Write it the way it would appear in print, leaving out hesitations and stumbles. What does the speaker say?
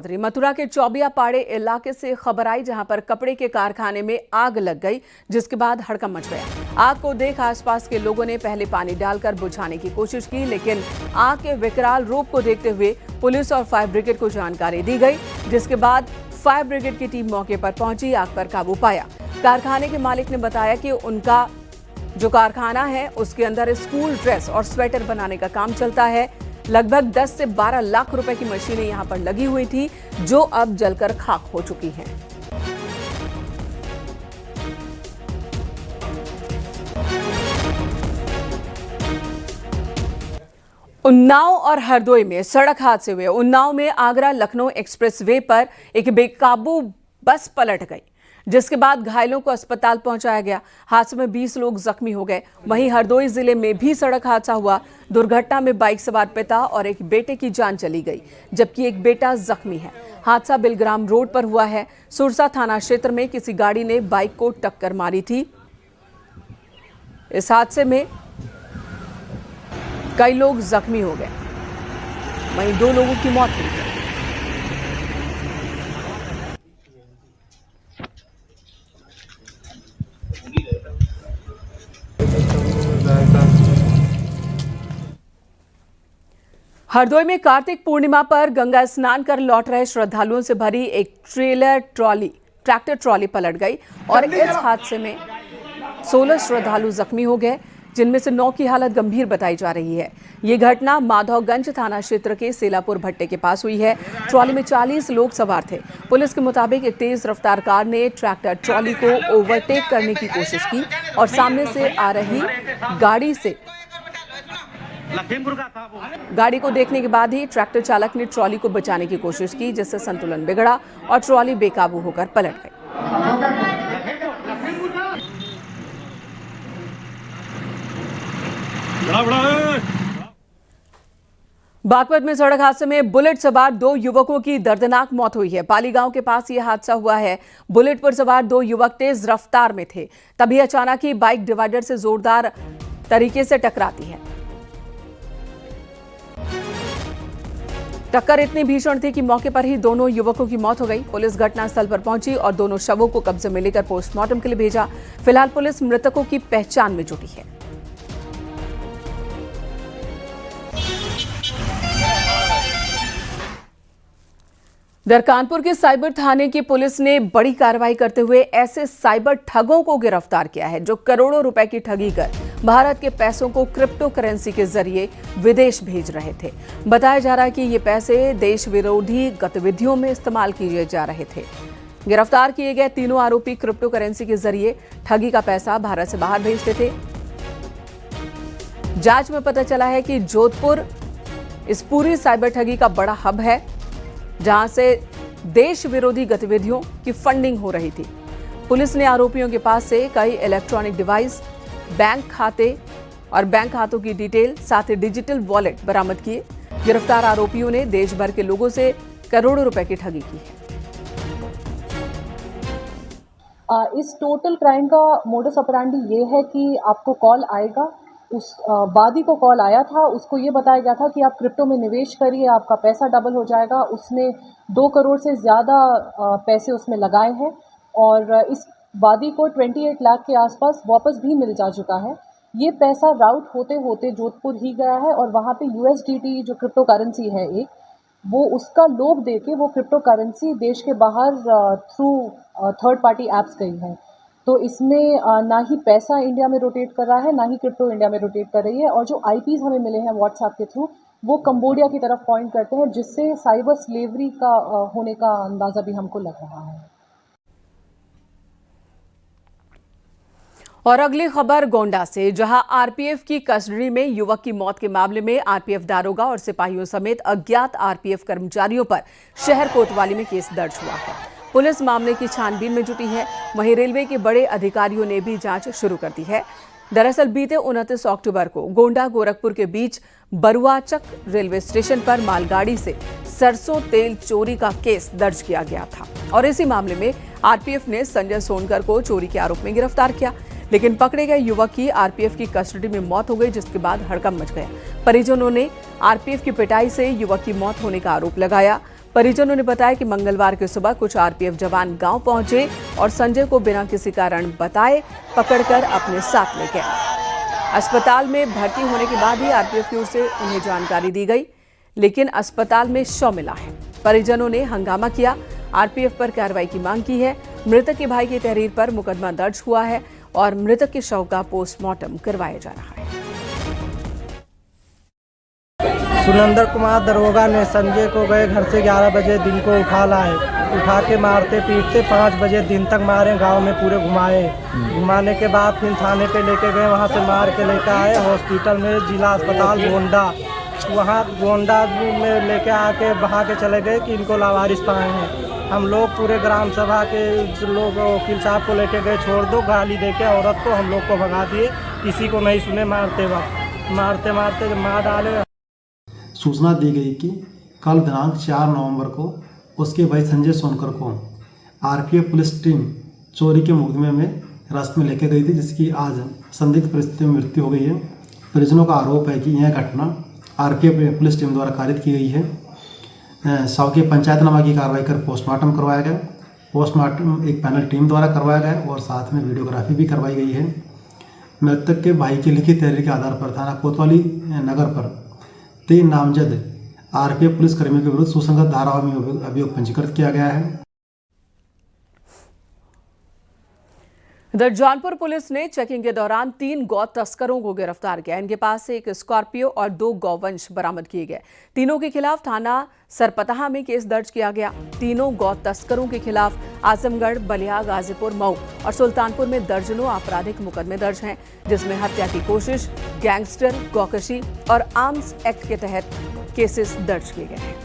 मथुरा के चौबियापाड़े इलाके से खबर आई, जहां पर कपड़े के कारखाने में आग लग गई, जिसके बाद हड़कंप मच गया। आग को देख आसपास के लोगों ने पहले पानी डालकर बुझाने की कोशिश की, लेकिन आग के विकराल रूप को देखते हुए पुलिस और फायर ब्रिगेड को जानकारी दी गई, जिसके बाद फायर ब्रिगेड की टीम मौके पर पहुंची, आग पर काबू पाया। कारखाने के मालिक ने बताया कि उनका जो कारखाना है उसके अंदर स्कूल ड्रेस और स्वेटर बनाने का काम चलता है। लगभग 10 से 12 लाख रुपए की मशीनें यहां पर लगी हुई थी, जो अब जलकर खाक हो चुकी हैं। उन्नाव और हरदोई में सड़क हादसे हुए। उन्नाव में आगरा लखनऊ एक्सप्रेसवे पर एक बेकाबू बस पलट गई, जिसके बाद घायलों को अस्पताल पहुंचाया गया। हादसे में 20 लोग जख्मी हो गए। वहीं हरदोई जिले में भी सड़क हादसा हुआ। दुर्घटना में बाइक सवार पिता और एक बेटे की जान चली गई, जबकि एक बेटा जख्मी है। हादसा बिलग्राम रोड पर हुआ है। सुरसा थाना क्षेत्र में किसी गाड़ी ने बाइक को टक्कर मारी थी। इस हादसे में कई लोग जख्मी हो गए, वहीं 2 लोगों की मौत हुई है। हरदोई में कार्तिक पूर्णिमा पर गंगा स्नान कर लौट रहे श्रद्धालुओं से भरी एक ट्रैक्टर ट्रॉली पलट गई और इस हादसे में 16 श्रद्धालु जख्मी हो गए, जिनमें से 9 की हालत गंभीर बताई जा रही है। ये घटना माधवगंज थाना क्षेत्र के सेलापुर भट्टे के पास हुई है। ट्रॉली में 40 लोग सवार थे। पुलिस के मुताबिक एक तेज रफ्तार कार ने ट्रैक्टर ट्रॉली को ओवरटेक करने की कोशिश की और सामने से आ रही गाड़ी को देखने के बाद ही ट्रैक्टर चालक ने ट्रॉली को बचाने की कोशिश की, जिससे संतुलन बिगड़ा और ट्रॉली बेकाबू होकर पलट गई। बागपत में सड़क हादसे में बुलेट सवार 2 युवकों की दर्दनाक मौत हुई है। पाली गांव के पास यह हादसा हुआ है। बुलेट पर सवार 2 युवक तेज रफ्तार में थे, तभी अचानक ही बाइक डिवाइडर से जोरदार तरीके से टकराती है। टक्कर इतनी भीषण थी कि मौके पर ही दोनों युवकों की मौत हो गई। पुलिस घटनास्थल पर पहुंची और दोनों शवों को कब्जे में लेकर पोस्टमार्टम के लिए भेजा। फिलहाल पुलिस मृतकों की पहचान में जुटी है। इधर कानपुर के साइबर थाने की पुलिस ने बड़ी कार्रवाई करते हुए ऐसे साइबर ठगों को गिरफ्तार किया है, जो करोड़ों रुपए की ठगी कर भारत के पैसों को क्रिप्टो करेंसी के जरिए विदेश भेज रहे थे। बताया जा रहा है कि ये पैसे देश विरोधी गतिविधियों में इस्तेमाल किए जा रहे थे। गिरफ्तार किए गए तीनों आरोपी क्रिप्टो करेंसी के जरिए ठगी का पैसा भारत से बाहर भेजते थे। जांच में पता चला है कि जोधपुर इस पूरी साइबर ठगी का बड़ा हब है, जहां से देश विरोधी गतिविधियों की फंडिंग हो रही थी। पुलिस ने आरोपियों के पास से कई इलेक्ट्रॉनिक डिवाइस, बैंक खाते और बैंक खातों की डिटेल, साथ ही डिजिटल वॉलेट बरामद किए। गिरफ्तार आरोपियों ने देश भर के लोगों से करोड़ों रुपए की ठगी की है। इस टोटल क्राइम का मोडस ऑपरेंडी ये है कि आपको कॉल आएगा, उस वादी को कॉल आया था, उसको ये बताया गया था कि आप क्रिप्टो में निवेश करिए, आपका पैसा डबल हो जाएगा। उसने 2 करोड़ से ज़्यादा पैसे उसमें लगाए हैं और इस वादी को 28 लाख के आसपास वापस भी मिल जा चुका है। ये पैसा राउट होते होते जोधपुर ही गया है और वहाँ पे USDT जो क्रिप्टो करेंसी है एक, वो उसका लोभ देके वो क्रिप्टो करेंसी देश के बाहर थ्रू थर्ड पार्टी ऐप्स गई है। तो इसमें ना ही पैसा इंडिया में रोटेट कर रहा है, ना ही क्रिप्टो इंडिया में रोटेट कर रही है। और जो IPs हमें मिले हैं व्हाट्सएप के थ्रू, वो कंबोडिया की तरफ पॉइंट करते हैं, जिससे साइबर स्लेवरी का होने का अंदाज़ा भी हमको लग रहा है। और अगली खबर गोंडा से, जहां RPF की कस्टडी में युवक की मौत के मामले में RPF दारोगा और सिपाहियों समेत अज्ञात RPF कर्मचारियों पर शहर कोतवाली में केस दर्ज हुआ है। पुलिस मामले की छानबीन में जुटी है। वहीं रेलवे के बड़े अधिकारियों ने भी जांच शुरू कर दी है। दरअसल बीते 29 अक्टूबर को गोंडा गोरखपुर के बीच बरुआचक रेलवे स्टेशन पर मालगाड़ी से सरसों तेल चोरी का केस दर्ज किया गया था और इसी मामले में RPF ने संजय सोनकर को चोरी के आरोप में गिरफ्तार किया। लेकिन पकड़े गए युवक की आरपीएफ की कस्टडी में मौत हो गई, जिसके बाद हड़कंप मच गया। परिजनों ने आरपीएफ की पिटाई से युवक की मौत होने का आरोप लगाया। परिजनों ने बताया कि मंगलवार की सुबह कुछ आरपीएफ जवान गांव पहुंचे और संजय को बिना किसी कारण बताए पकड़कर अपने साथ ले गए। अस्पताल में भर्ती होने के बाद ही आरपीएफ की ओर से उन्हें जानकारी दी गई, लेकिन अस्पताल में शव मिला है। परिजनों ने हंगामा किया, आरपीएफ पर कार्रवाई की मांग की है। मृतक के भाई की तहरीर पर मुकदमा दर्ज हुआ है और मृतक के शव का पोस्टमार्टम करवाया जा रहा है। सुरेंद्र कुमार दरोगा ने संजय को गए घर से 11 बजे दिन को उठा लाए, उठा के मारते पीटते 5 बजे दिन तक मारे, गांव में पूरे घुमाए। घुमाने के बाद फिर थाने पे लेके गए, वहां से मार के लेकर आए हॉस्पिटल में, जिला अस्पताल गोंडा। वहां गोंडा में लेके आके बहा के चले गए कि इनको लावारिस पाए हैं। हम लोग पूरे ग्राम सभा के लोग वकील साहब को लेके गए, छोड़ दो, गाली दे के औरत को हम लोग को भगा दिए। किसी को नहीं सुने, मारते वक्त मारते मारते मार डाले। सूचना दी गई कि कल दिनांक 4 नवंबर को उसके भाई संजय सोनकर को आरपीएफ पुलिस टीम चोरी के मुकदमे में हिरासत में लेके गई थी, जिसकी आज संदिग्ध परिस्थिति में मृत्यु हो गई है। परिजनों का आरोप है कि यह घटना आरपीएफ पुलिस टीम द्वारा कारित की गई है। शव के पंचायतनामा की कार्रवाई कर पोस्टमार्टम करवाया गया। पोस्टमार्टम एक पैनल टीम द्वारा करवाया गया और साथ में वीडियोग्राफी भी करवाई गई है। मृतक के भाई की लिखित तहरीर के आधार पर थाना कोतवाली नगर पर 3 नामजद आरपीएफ पुलिसकर्मियों के विरुद्ध सुसंगत धाराओं में अभियोग पंजीकृत किया गया है। इधर जौनपुर पुलिस ने चेकिंग के दौरान 3 गौ तस्करों को गिरफ्तार किया। इनके पास से एक स्कॉर्पियो और 2 गौवंश बरामद किए गए। तीनों के खिलाफ थाना सरपतहा में केस दर्ज किया गया। तीनों गौ तस्करों के खिलाफ आजमगढ़, बलिया, गाजीपुर, मऊ और सुल्तानपुर में दर्जनों आपराधिक मुकदमे दर्ज हैं, जिसमें हत्या की कोशिश, गैंगस्टर, गौकशी और आर्म्स एक्ट के तहत केसेस दर्ज किए गए हैं।